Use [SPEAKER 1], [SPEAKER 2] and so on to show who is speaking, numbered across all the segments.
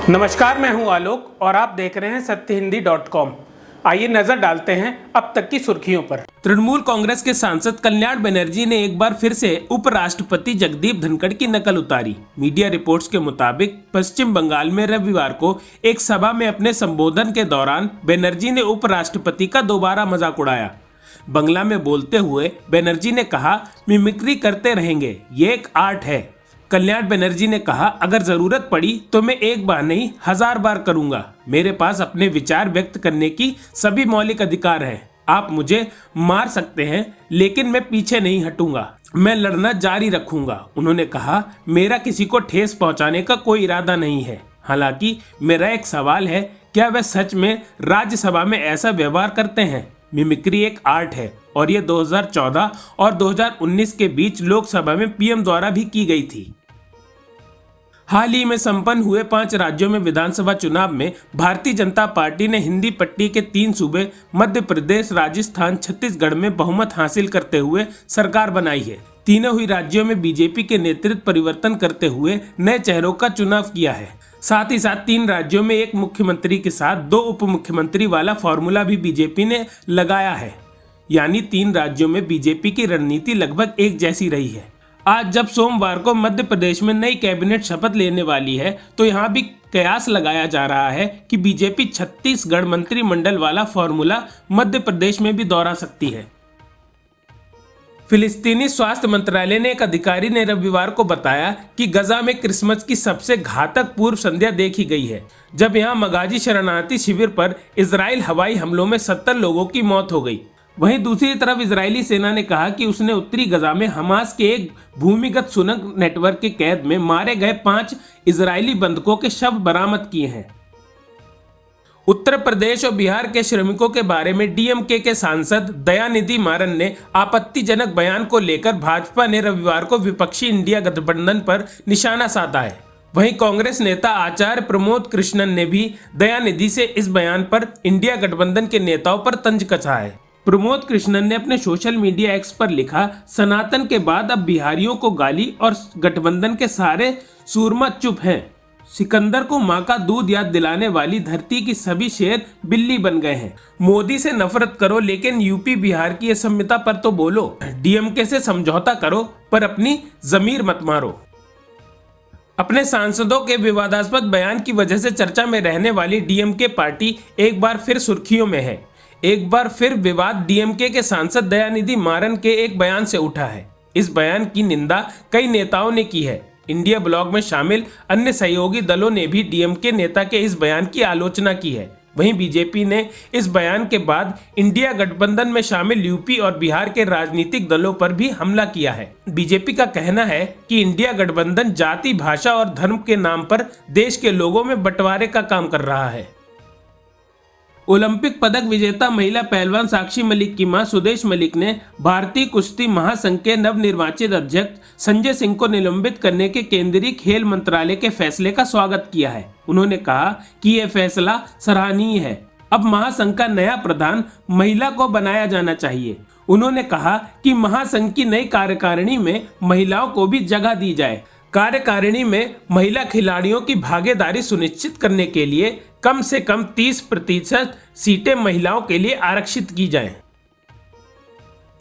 [SPEAKER 1] नमस्कार, मैं हूं आलोक और आप देख रहे हैं सत्यहिंदी.com। आइए नजर डालते हैं अब तक की सुर्खियों पर। तृणमूल कांग्रेस के सांसद कल्याण बनर्जी ने एक बार फिर से उपराष्ट्रपति जगदीप धनखड़ की नकल उतारी। मीडिया रिपोर्ट्स के मुताबिक पश्चिम बंगाल में रविवार को एक सभा में अपने संबोधन के दौरान बनर्जी ने उपराष्ट्रपति का दोबारा मजाक उड़ाया। बंगला में बोलते हुए बनर्जी ने कहा, मिमिक्री करते रहेंगे, ये एक आर्ट है। कल्याण बनर्जी ने कहा, अगर जरूरत पड़ी तो मैं एक बार नहीं 1000 बार करूंगा। मेरे पास अपने विचार व्यक्त करने की सभी मौलिक अधिकार हैं। आप मुझे मार सकते हैं लेकिन मैं पीछे नहीं हटूंगा, मैं लड़ना जारी रखूंगा। उन्होंने कहा, मेरा किसी को ठेस पहुंचाने का कोई इरादा नहीं है। हालांकि मेरा एक सवाल है, क्या वह सच में राज्यसभा में ऐसा व्यवहार करते हैं? मिमिक्री एक आर्ट है और ये 2014 और 2019 के बीच लोकसभा में पीएम द्वारा भी की गई थी। हाल ही में संपन्न हुए 5 राज्यों में विधानसभा चुनाव में भारतीय जनता पार्टी ने हिंदी पट्टी के 3 सूबे मध्य प्रदेश, राजस्थान, छत्तीसगढ़ में बहुमत हासिल करते हुए सरकार बनाई है। तीनों ही राज्यों में बीजेपी के नेतृत्व परिवर्तन करते हुए नए चेहरों का चुनाव किया है। साथ ही साथ 3 राज्यों में एक मुख्यमंत्री के साथ 2 उप मुख्यमंत्री वाला फॉर्मूला भी बीजेपी ने लगाया है। यानी 3 राज्यों में बीजेपी की रणनीति लगभग एक जैसी रही है। आज जब सोमवार को मध्य प्रदेश में नई कैबिनेट शपथ लेने वाली है तो यहाँ भी कयास लगाया जा रहा है कि बीजेपी छत्तीसगढ़ मंत्रिमंडल वाला फॉर्मूला मध्य प्रदेश में भी दोहरा सकती है। फिलिस्तीनी स्वास्थ्य मंत्रालय ने एक अधिकारी ने रविवार को बताया कि गजा में क्रिसमस की सबसे घातक पूर्व संध्या देखी गई है, जब यहां मगाजी शरणार्थी शिविर पर इजराइल हवाई हमलों में 70 लोगों की मौत हो गई। वहीं दूसरी तरफ इजरायली सेना ने कहा कि उसने उत्तरी गजा में हमास के एक भूमिगत सुरंग नेटवर्क के कैद में मारे गए 5 इजरायली बंधकों के शव बरामद किए हैं। उत्तर प्रदेश और बिहार के श्रमिकों के बारे में डीएमके के सांसद दयानिधि मारन ने आपत्तिजनक बयान को लेकर भाजपा ने रविवार को विपक्षी इंडिया गठबंधन पर निशाना साधा है। वहीं कांग्रेस नेता आचार्य प्रमोद कृष्णन ने भी दयानिधि से इस बयान पर इंडिया गठबंधन के नेताओं पर तंज कसा है। प्रमोद कृष्णन ने अपने सोशल मीडिया एक्स पर लिखा, सनातन के बाद अब बिहारियों को गाली और गठबंधन के सारे सूरमा चुप हैं। सिकंदर को माँ का दूध याद दिलाने वाली धरती की सभी शेर बिल्ली बन गए हैं। मोदी से नफरत करो लेकिन यूपी बिहार की असमिता पर तो बोलो। डीएमके से समझौता करो पर अपनी जमीर मत मारो। अपने सांसदों के विवादास्पद बयान की वजह से चर्चा में रहने वाली डीएमके पार्टी एक बार फिर सुर्खियों में है। एक बार फिर विवाद डीएमके के सांसद दयानिधि मारन के एक बयान से उठा है। इस बयान की निंदा कई नेताओं ने की है। इंडिया ब्लॉक में शामिल अन्य सहयोगी दलों ने भी डीएमके नेता के इस बयान की आलोचना की है। वहीं बीजेपी ने इस बयान के बाद इंडिया गठबंधन में शामिल यूपी और बिहार के राजनीतिक दलों पर भी हमला किया है। बीजेपी का कहना है कि इंडिया गठबंधन जाति, भाषा और धर्म के नाम पर देश के लोगों में बंटवारे का काम कर रहा है। ओलंपिक पदक विजेता महिला पहलवान साक्षी मलिक की मां सुदेश मलिक ने भारतीय कुश्ती महासंघ के नवनिर्वाचित अध्यक्ष संजय सिंह को निलंबित करने के केंद्रीय खेल मंत्रालय के फैसले का स्वागत किया है। उन्होंने कहा कि यह फैसला सराहनीय है। अब महासंघ का नया प्रधान महिला को बनाया जाना चाहिए। उन्होंने कहा कि महासंघ की नई कार्यकारिणी में महिलाओं को भी जगह दी जाए। कार्यकारिणी में महिला खिलाड़ियों की भागीदारी सुनिश्चित करने के लिए कम से कम 30% सीटें महिलाओं के लिए आरक्षित की जाएं।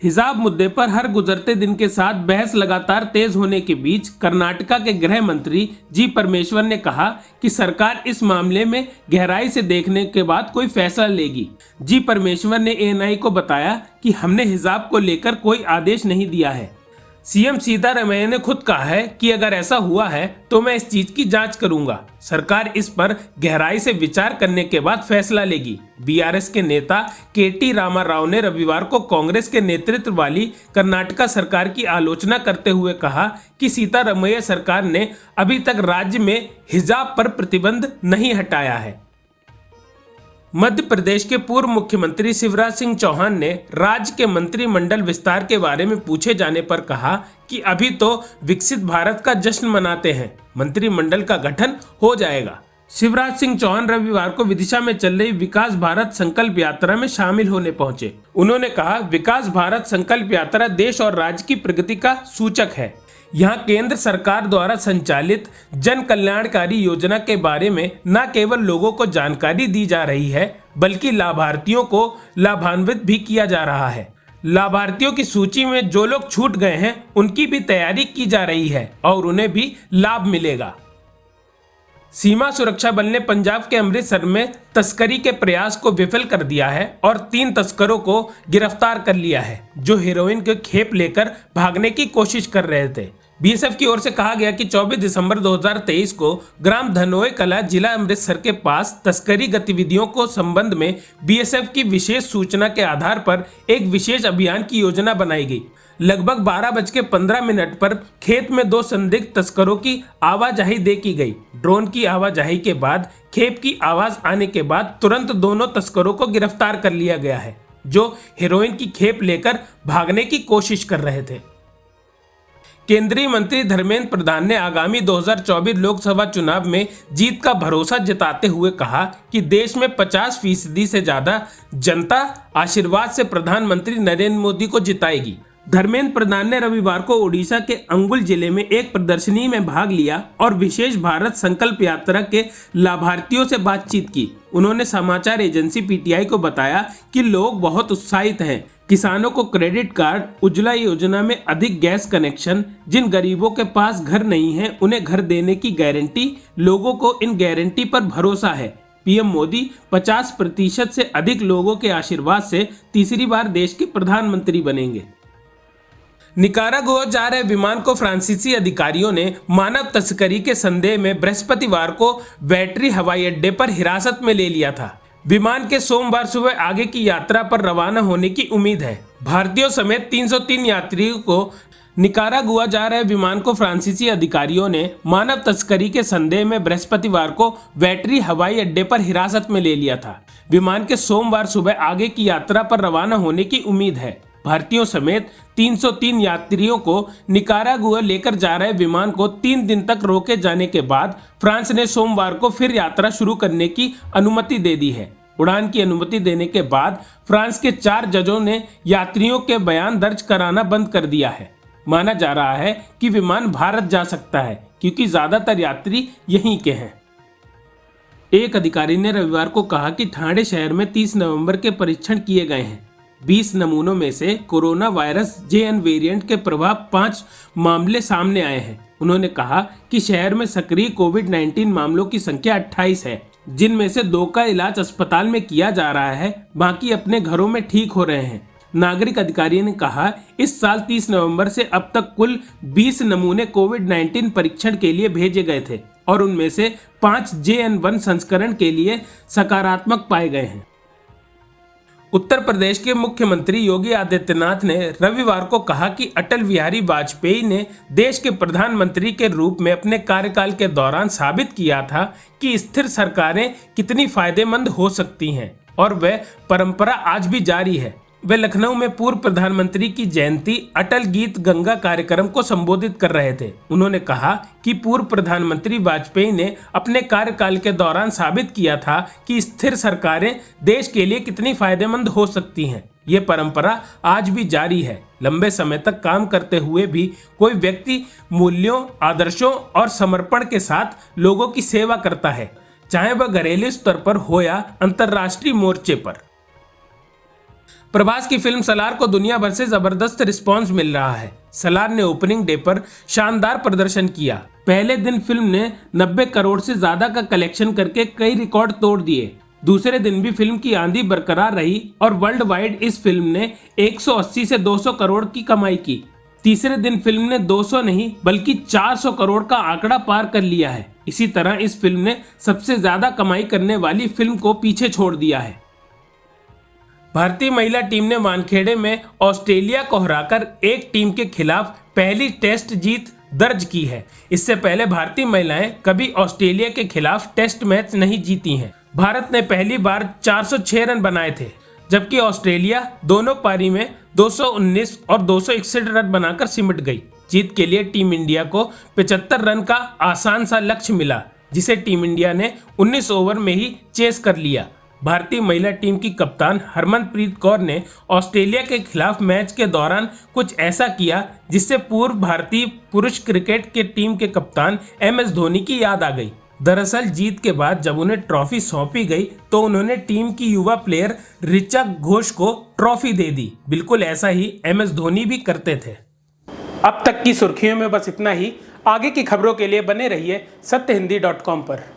[SPEAKER 1] हिजाब मुद्दे पर हर गुजरते दिन के साथ बहस लगातार तेज होने के बीच कर्नाटका के गृह मंत्री जी परमेश्वर ने कहा कि सरकार इस मामले में गहराई से देखने के बाद कोई फैसला लेगी। जी परमेश्वर ने एएनआई को बताया कि हमने हिजाब को लेकर कोई आदेश नहीं दिया है। सीएम सीतारमैया ने खुद कहा है कि अगर ऐसा हुआ है तो मैं इस चीज की जांच करूंगा। सरकार इस पर गहराई से विचार करने के बाद फैसला लेगी। बीआरएस के नेता केटी रामाराव ने रविवार को कांग्रेस के नेतृत्व वाली कर्नाटका सरकार की आलोचना करते हुए कहा कि सीतारमैया सरकार ने अभी तक राज्य में हिजाब पर प्रतिबंध नहीं हटाया है। मध्य प्रदेश के पूर्व मुख्यमंत्री शिवराज सिंह चौहान ने राज्य के मंत्रिमंडल विस्तार के बारे में पूछे जाने पर कहा कि अभी तो विकसित भारत का जश्न मनाते हैं, मंत्रिमंडल का गठन हो जाएगा। शिवराज सिंह चौहान रविवार को विदिशा में चल रही विकास भारत संकल्प यात्रा में शामिल होने पहुंचे। उन्होंने कहा, विकास भारत संकल्प यात्रा देश और राज्य की प्रगति का सूचक है। यहाँ केंद्र सरकार द्वारा संचालित जन कल्याणकारी योजना के बारे में न केवल लोगों को जानकारी दी जा रही है, बल्कि लाभार्थियों को लाभान्वित भी किया जा रहा है। लाभार्थियों की सूची में जो लोग छूट गए हैं उनकी भी तैयारी की जा रही है और उन्हें भी लाभ मिलेगा। सीमा सुरक्षा बल ने पंजाब के अमृतसर में तस्करी के प्रयास को विफल कर दिया है और 3 तस्करों को गिरफ्तार कर लिया है जो हेरोइन के खेप लेकर भागने की कोशिश कर रहे थे। बीएसएफ की ओर से कहा गया कि 24 दिसंबर 2023 को ग्राम धनोए कला जिला अमृतसर के पास तस्करी गतिविधियों को संबंध में बीएसएफ की विशेष सूचना के आधार पर एक विशेष अभियान की योजना बनाई गई। लगभग 12:15 पर खेत में 2 संदिग्ध तस्करों की आवाजाही देखी गई। ड्रोन की आवाजाही के बाद खेप की आवाज आने के बाद तुरंत दोनों तस्करों को गिरफ्तार कर लिया गया है जो हेरोइन की खेप लेकर भागने की कोशिश कर रहे थे। केंद्रीय मंत्री धर्मेंद्र प्रधान ने आगामी 2024 लोकसभा चुनाव में जीत का भरोसा जताते हुए कहा कि देश में 50% से ज्यादा जनता आशीर्वाद से प्रधानमंत्री नरेंद्र मोदी को जिताएगी। धर्मेंद्र प्रधान ने रविवार को ओडिशा के अंगुल जिले में एक प्रदर्शनी में भाग लिया और विशेष भारत संकल्प यात्रा के लाभार्थियों से बातचीत की। उन्होंने समाचार एजेंसी पीटीआई को बताया कि लोग बहुत उत्साहित हैं। किसानों को क्रेडिट कार्ड, उज्ज्वला योजना में अधिक गैस कनेक्शन, जिन गरीबों के पास घर नहीं है उन्हें घर देने की गारंटी, लोगों को इन गारंटी पर भरोसा है। पीएम मोदी 50% से अधिक लोगों के आशीर्वाद से तीसरी बार देश के प्रधानमंत्री बनेंगे। निकारागुआ जा रहे विमान को फ्रांसीसी अधिकारियों ने मानव तस्करी के संदेह में बृहस्पतिवार को बैटरी हवाई अड्डे पर हिरासत में ले लिया था। विमान के सोमवार सुबह आगे की यात्रा पर रवाना होने की उम्मीद है। भारतीयों समेत 303 यात्रियों को निकारागुआ जा रहे विमान को फ्रांसीसी अधिकारियों ने मानव तस्करी के संदेह में बृहस्पतिवार को बैटरी हवाई अड्डे पर हिरासत में ले लिया था। विमान के सोमवार सुबह आगे की यात्रा पर रवाना होने की उम्मीद है। भारतीयों समेत 303 यात्रियों को निकारागुआ लेकर जा रहे विमान को 3 दिन तक रोके जाने के बाद फ्रांस ने सोमवार को फिर यात्रा शुरू करने की अनुमति दे दी है। उड़ान की अनुमति देने के बाद फ्रांस के 4 जजों ने यात्रियों के बयान दर्ज कराना बंद कर दिया है। माना जा रहा है कि विमान भारत जा सकता है क्योंकि ज्यादातर यात्री यहीं के हैं। एक अधिकारी ने रविवार को कहा कि ठाणे शहर में 30 नवंबर के परीक्षण किए गए हैं। 20 नमूनों में से कोरोना वायरस JN वेरिएंट के प्रभाव 5 मामले सामने आए हैं। उन्होंने कहा कि शहर में सक्रिय कोविड-19 मामलों की संख्या 28 है, जिनमें से 2 का इलाज अस्पताल में किया जा रहा है, बाकी अपने घरों में ठीक हो रहे हैं। नागरिक अधिकारी ने कहा इस साल 30 नवंबर से अब तक कुल 20 नमूने कोविड-19 परीक्षण के लिए भेजे गए थे और उनमें से 5 JN1 संस्करण के लिए सकारात्मक पाए गए हैं। उत्तर प्रदेश के मुख्यमंत्री योगी आदित्यनाथ ने रविवार को कहा कि अटल बिहारी वाजपेयी ने देश के प्रधानमंत्री के रूप में अपने कार्यकाल के दौरान साबित किया था कि स्थिर सरकारें कितनी फायदेमंद हो सकती हैं और वह परंपरा आज भी जारी है। वे लखनऊ में पूर्व प्रधानमंत्री की जयंती अटल गीत गंगा कार्यक्रम को संबोधित कर रहे थे। उन्होंने कहा कि पूर्व प्रधानमंत्री वाजपेयी ने अपने कार्यकाल के दौरान साबित किया था कि स्थिर सरकारें देश के लिए कितनी फायदेमंद हो सकती हैं। ये परंपरा आज भी जारी है। लंबे समय तक काम करते हुए भी कोई व्यक्ति मूल्यों, आदर्शों और समर्पण के साथ लोगों की सेवा करता है, चाहे वह घरेलू स्तर पर हो या अंतर्राष्ट्रीय मोर्चे पर। प्रभास की फिल्म सलार को दुनिया भर से जबरदस्त रिस्पांस मिल रहा है। सलार ने ओपनिंग डे पर शानदार प्रदर्शन किया। पहले दिन फिल्म ने 90 करोड़ से ज्यादा का कलेक्शन करके कई रिकॉर्ड तोड़ दिए। दूसरे दिन भी फिल्म की आंधी बरकरार रही और वर्ल्ड वाइड इस फिल्म ने 180 से 200 करोड़ की कमाई की। तीसरे दिन फिल्म ने 200 नहीं बल्कि 400 करोड़ का आंकड़ा पार कर लिया है। इसी तरह इस फिल्म ने सबसे ज्यादा कमाई करने वाली फिल्म को पीछे छोड़ दिया है। भारतीय महिला टीम ने वानखेड़े में ऑस्ट्रेलिया को हराकर एक टीम के खिलाफ पहली टेस्ट जीत दर्ज की है। इससे पहले भारतीय महिलाएं कभी ऑस्ट्रेलिया के खिलाफ टेस्ट मैच नहीं जीती हैं। भारत ने पहली बार 406 रन बनाए थे, जबकि ऑस्ट्रेलिया दोनों पारी में 219 और 261 रन बनाकर सिमट गई। जीत के लिए टीम इंडिया को 75 रन का आसान सा लक्ष्य मिला, जिसे टीम इंडिया ने 19 ओवर में ही चेस कर लिया। भारतीय महिला टीम की कप्तान हरमनप्रीत कौर ने ऑस्ट्रेलिया के खिलाफ मैच के दौरान कुछ ऐसा किया जिससे पूर्व भारतीय पुरुष क्रिकेट के टीम के कप्तान MS धोनी की याद आ गई। दरअसल जीत के बाद जब उन्हें ट्रॉफी सौंपी गई तो उन्होंने टीम की युवा प्लेयर ऋचा घोष को ट्रॉफी दे दी। बिल्कुल ऐसा ही MS धोनी भी करते थे। अब तक की सुर्खियों में बस इतना ही। आगे की खबरों के लिए बने रहिए सत्यहिंदी.com पर।